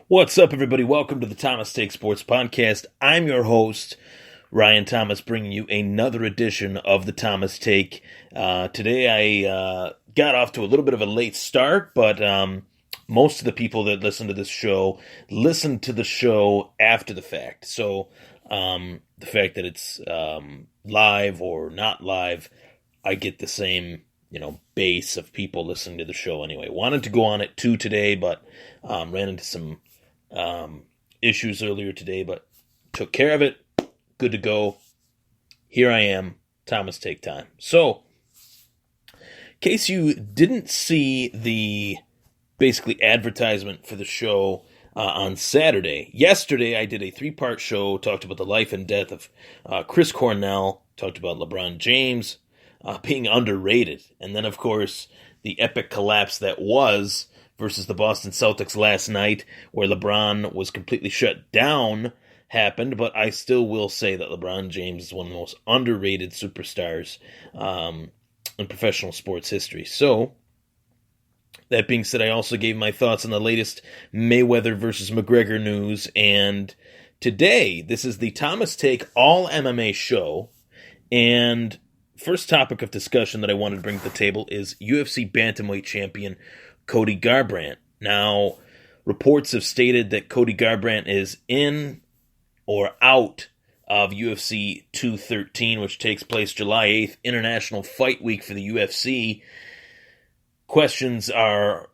What's up, everybody? Welcome to the Thomas Take Sports Podcast. I'm your host, Ryan Thomas, bringing you another edition of the Thomas Take. Today I got off to a little bit of a late start, but most of the people that listen to this show listen to the show after the fact. So the fact that it's live or not live, I get the same base of people listening to the show anyway. Wanted to go on at 2 today, but ran into some issues earlier today, but took care of it. Good to go. Here I am, Thomas Take Time. So, in case you didn't see the basically advertisement for the show on Saturday, yesterday I did a 3-part show, talked about the life and death of Chris Cornell, talked about LeBron James being underrated, and then of course the epic collapse that was versus the Boston Celtics last night, where LeBron was completely shut down, happened, but I still will say that LeBron James is one of the most underrated superstars in professional sports history. So, that being said, I also gave my thoughts on the latest Mayweather versus McGregor news, and today, this is the Thomas Take All MMA show, and first topic of discussion that I wanted to bring to the table is UFC Bantamweight champion Cody Garbrandt. Now, reports have stated that Cody Garbrandt is in or out of UFC 213, which takes place July 8th, International Fight Week for the UFC. Questions are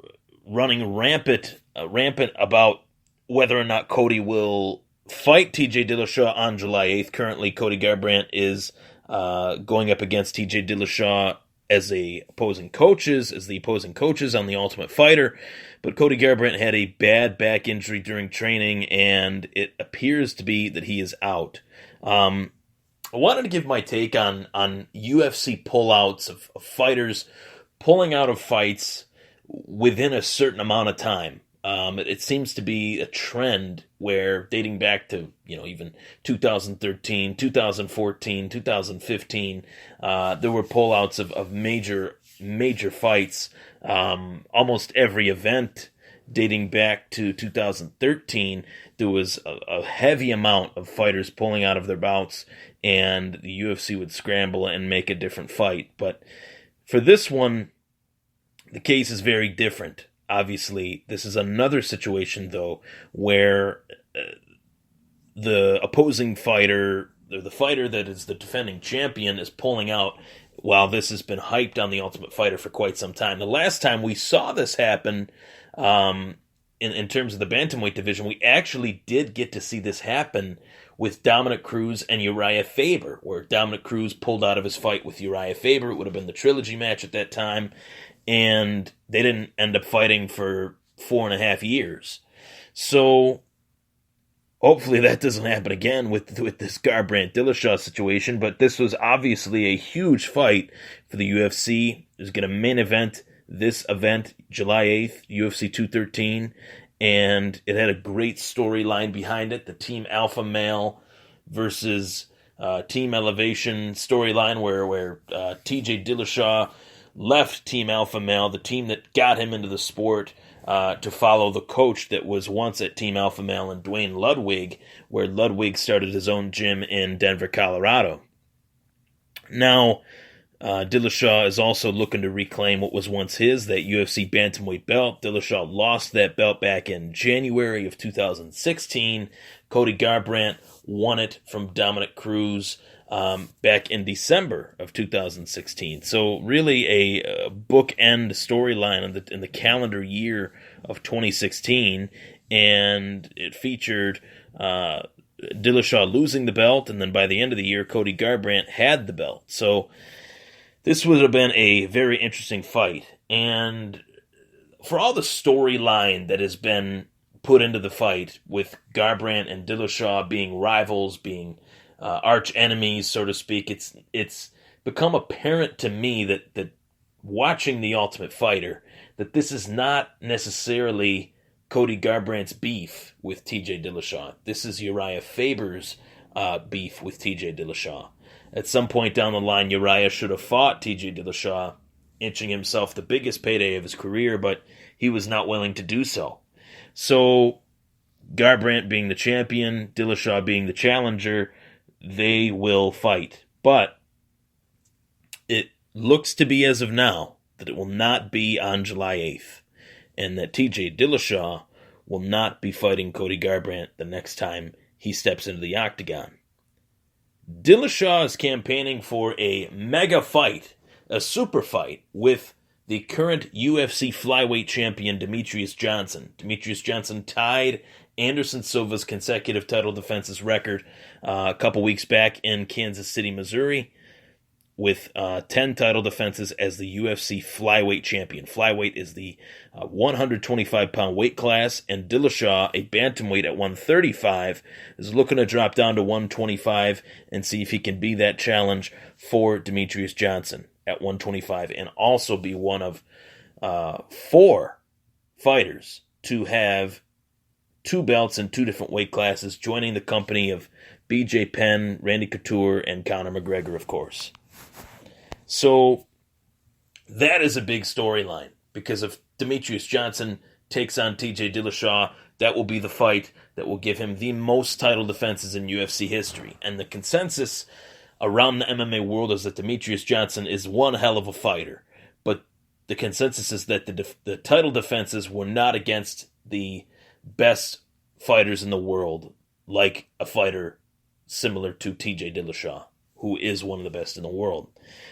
running rampant about whether or not Cody will fight TJ Dillashaw on July 8th. Currently, Cody Garbrandt is going up against TJ Dillashaw as the opposing coaches on The Ultimate Fighter, but Cody Garbrandt had a bad back injury during training, and it appears to be that he is out. I wanted to give my take on UFC pullouts of fighters pulling out of fights within a certain amount of time. It seems to be a trend where, dating back to even 2013, 2014, 2015, there were pullouts of major fights. Almost every event dating back to 2013, there was a heavy amount of fighters pulling out of their bouts, and the UFC would scramble and make a different fight. But for this one, the case is very different. Obviously, this is another situation, though, where the opposing fighter, or the fighter that is the defending champion, is pulling out while this has been hyped on The Ultimate Fighter for quite some time. The last time we saw this happen in terms of the bantamweight division, we actually did get to see this happen with Dominic Cruz and Uriah Faber, where Dominic Cruz pulled out of his fight with Uriah Faber. It would have been the trilogy match at that time, and they didn't end up fighting for 4.5 years. So hopefully that doesn't happen again with this Garbrandt-Dillashaw situation, but this was obviously a huge fight for the UFC. It was going to main event this event, July 8th, UFC 213, and it had a great storyline behind it, the Team Alpha Male versus Team Elevation storyline, where TJ Dillashaw left Team Alpha Male, the team that got him into the sport, to follow the coach that was once at Team Alpha Male, and Dwayne Ludwig, where Ludwig started his own gym in Denver, Colorado. Now, Dillashaw is also looking to reclaim what was once his, that UFC Bantamweight belt. Dillashaw lost that belt back in January of 2016. Cody Garbrandt won it from Dominic Cruz back in December of 2016. So really a bookend storyline in the calendar year of 2016, and it featured Dillashaw losing the belt, and then by the end of the year, Cody Garbrandt had the belt. So this would have been a very interesting fight, and for all the storyline that has been put into the fight, with Garbrandt and Dillashaw being rivals, being arch enemies, so to speak, it's become apparent to me that watching The Ultimate Fighter, that this is not necessarily Cody Garbrandt's beef with TJ Dillashaw. This is Uriah Faber's beef with TJ Dillashaw. At some point down the line, Uriah should have fought TJ Dillashaw, inching himself the biggest payday of his career, but he was not willing to do so. So Garbrandt being the champion, Dillashaw being the challenger, they will fight. But it looks to be, as of now, that it will not be on July 8th, and that TJ Dillashaw will not be fighting Cody Garbrandt the next time he steps into the octagon. Dillashaw is campaigning for a mega fight, a super fight, with the current UFC flyweight champion Demetrious Johnson. Demetrious Johnson tied Anderson Silva's consecutive title defenses record a couple weeks back in Kansas City, Missouri, with 10 title defenses as the UFC flyweight champion. Flyweight is the 125-pound weight class, and Dillashaw, a bantamweight at 135, is looking to drop down to 125 and see if he can be that challenge for Demetrious Johnson at 125, and also be one of 4 fighters to have 2 belts in 2 different weight classes, joining the company of BJ Penn, Randy Couture, and Conor McGregor, of course. So that is a big storyline, because if Demetrious Johnson takes on TJ Dillashaw, that will be the fight that will give him the most title defenses in UFC history. And the consensus around the MMA world is that Demetrious Johnson is one hell of a fighter, but the consensus is that the title defenses were not against the best fighters in the world, like a fighter similar to TJ Dillashaw, who is one of the best in the world.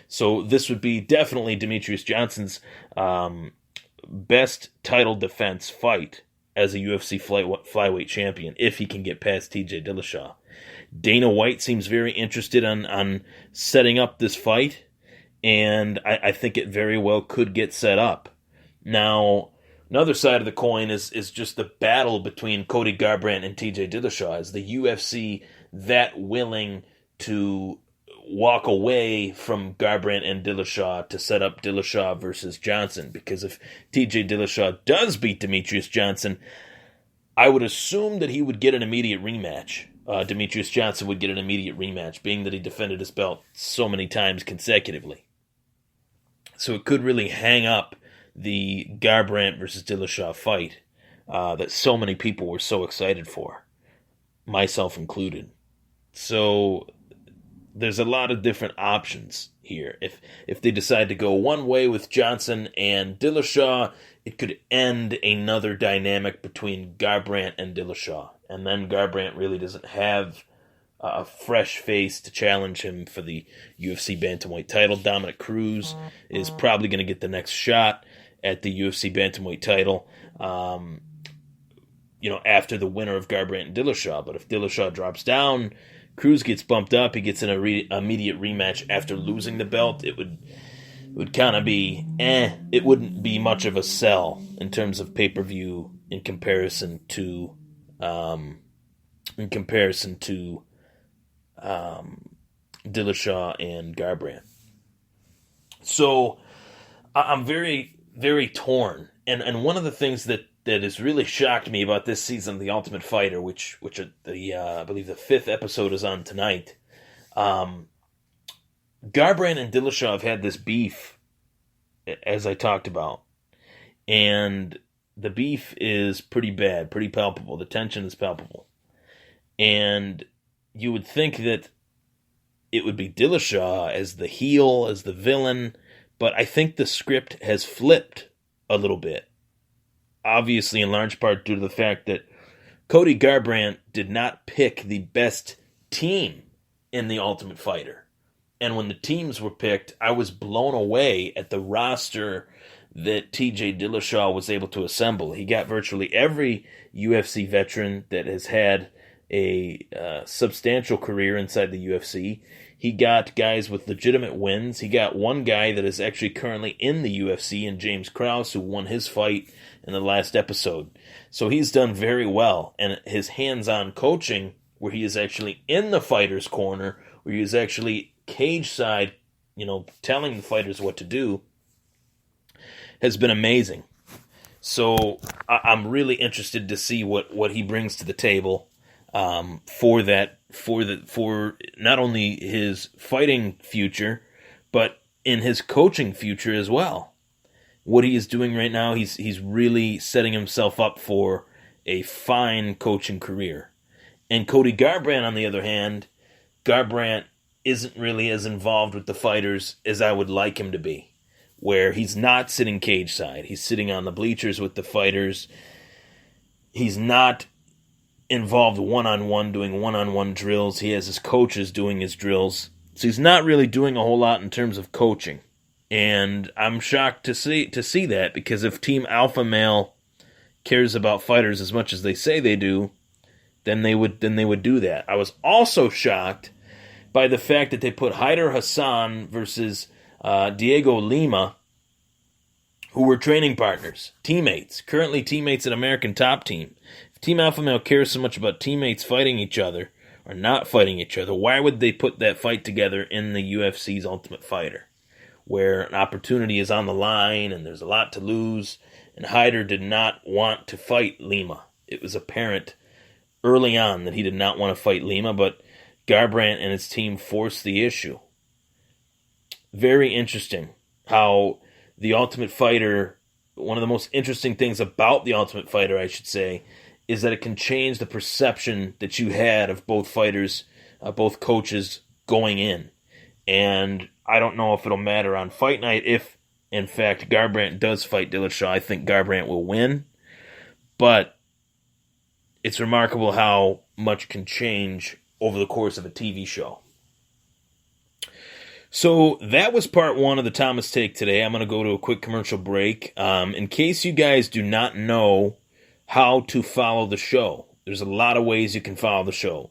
So this would be definitely Demetrious Johnson's best title defense fight as a UFC flyweight champion, if he can get past TJ Dillashaw. Dana White seems very interested on setting up this fight, and I think it very well could get set up. Now, another side of the coin is just the battle between Cody Garbrandt and TJ Dillashaw. Is the UFC that willing to walk away from Garbrandt and Dillashaw to set up Dillashaw versus Johnson? Because if TJ Dillashaw does beat Demetrious Johnson, I would assume that he would get an immediate rematch. Demetrious Johnson would get an immediate rematch, being that he defended his belt so many times consecutively. So it could really hang up the Garbrandt versus Dillashaw fight that so many people were so excited for, myself included. So there's a lot of different options here. If they decide to go one way with Johnson and Dillashaw, it could end another dynamic between Garbrandt and Dillashaw. And then Garbrandt really doesn't have a fresh face to challenge him for the UFC bantamweight title. Dominic Cruz is probably going to get the next shot at the UFC bantamweight title, after the winner of Garbrandt and Dillashaw. But if Dillashaw drops down, Cruz gets bumped up, he gets an immediate rematch after losing the belt. It would kind of be it wouldn't be much of a sell in terms of pay-per-view in comparison to Dillashaw and Garbrandt. So I'm very, very torn. And one of the things that has really shocked me about this season of The Ultimate Fighter, which I believe the 5th episode is on tonight, Garbrandt and Dillashaw have had this beef, as I talked about. And the beef is pretty bad, pretty palpable. The tension is palpable. And you would think that it would be Dillashaw as the heel, as the villain, but I think the script has flipped a little bit. Obviously, in large part due to the fact that Cody Garbrandt did not pick the best team in The Ultimate Fighter. And when the teams were picked, I was blown away at the roster that TJ Dillashaw was able to assemble. He got virtually every UFC veteran that has had a substantial career inside the UFC. He got guys with legitimate wins. He got one guy that is actually currently in the UFC, in James Krause, who won his fight in the last episode. So he's done very well. And his hands-on coaching, where he is actually in the fighter's corner, where he is actually cage side, telling the fighters what to do, has been amazing. So I'm really interested to see what he brings to the table for not only his fighting future, but in his coaching future as well. What he is doing right now, he's really setting himself up for a fine coaching career. And Cody Garbrandt, on the other hand, Garbrandt isn't really as involved with the fighters as I would like him to be, where he's not sitting cage side. He's sitting on the bleachers with the fighters. He's not involved one-on-one, doing one-on-one drills. He has his coaches doing his drills. So he's not really doing a whole lot in terms of coaching. And I'm shocked to see that, because if Team Alpha Male cares about fighters as much as they say they do, then they would do that. I was also shocked by the fact that they put Haider Hassan versus Diego Lima, who were training partners, teammates, currently teammates at American Top Team. If Team Alpha Male cares so much about teammates fighting each other or not fighting each other, why would they put that fight together in the UFC's Ultimate Fighter, where an opportunity is on the line and there's a lot to lose, and Haider did not want to fight Lima. It was apparent early on that he did not want to fight Lima, but Garbrandt and his team forced the issue. Very interesting how the Ultimate Fighter, one of the most interesting things about the Ultimate Fighter, I should say, is that it can change the perception that you had of both fighters, both coaches going in. And I don't know if it'll matter on fight night if, in fact, Garbrandt does fight Dillashaw. I think Garbrandt will win. But it's remarkable how much can change over the course of a TV show. So that was part one of the Thomas Take today. I'm going to go to a quick commercial break. In case you guys do not know how to follow the show, there's a lot of ways you can follow the show.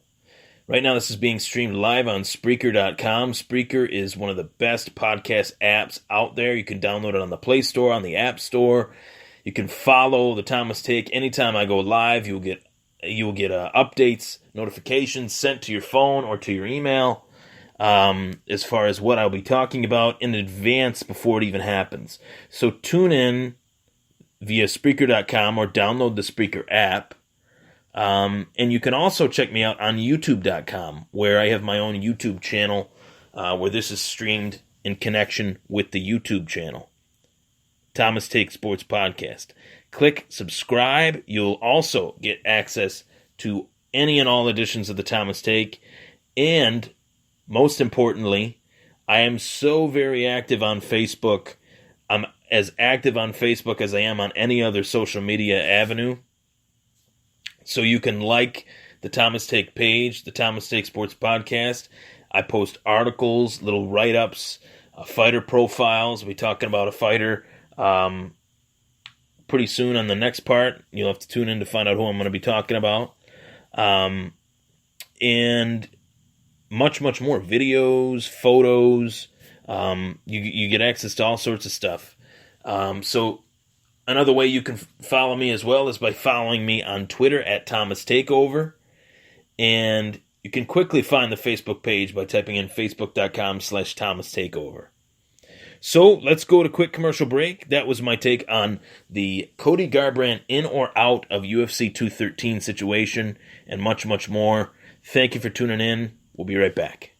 Right now, this is being streamed live on Spreaker.com. Spreaker is one of the best podcast apps out there. You can download it on the Play Store, on the App Store. You can follow the Thomas Take anytime I go live. You will get updates, notifications sent to your phone or to your email as far as what I'll be talking about in advance before it even happens. So tune in via Spreaker.com or download the Spreaker app. And you can also check me out on YouTube.com, where I have my own YouTube channel where this is streamed in connection with the YouTube channel, Thomas Take Sports Podcast. Click subscribe. You'll also get access to any and all editions of the Thomas Take. And most importantly, I am so very active on Facebook. I'm as active on Facebook as I am on any other social media avenue. So you can like the Thomas Take page, the Thomas Take Sports Podcast. I post articles, little write-ups, fighter profiles. We'll be talking about a fighter pretty soon on the next part. You'll have to tune in to find out who I'm going to be talking about. And much, much more. Videos, photos. You get access to all sorts of stuff. So another way you can follow me as well is by following me on Twitter at Thomas Takeover. And you can quickly find the Facebook page by typing in facebook.com/Thomas Takeover. So let's go to a quick commercial break. That was my take on the Cody Garbrandt in or out of UFC 213 situation and much, much more. Thank you for tuning in. We'll be right back.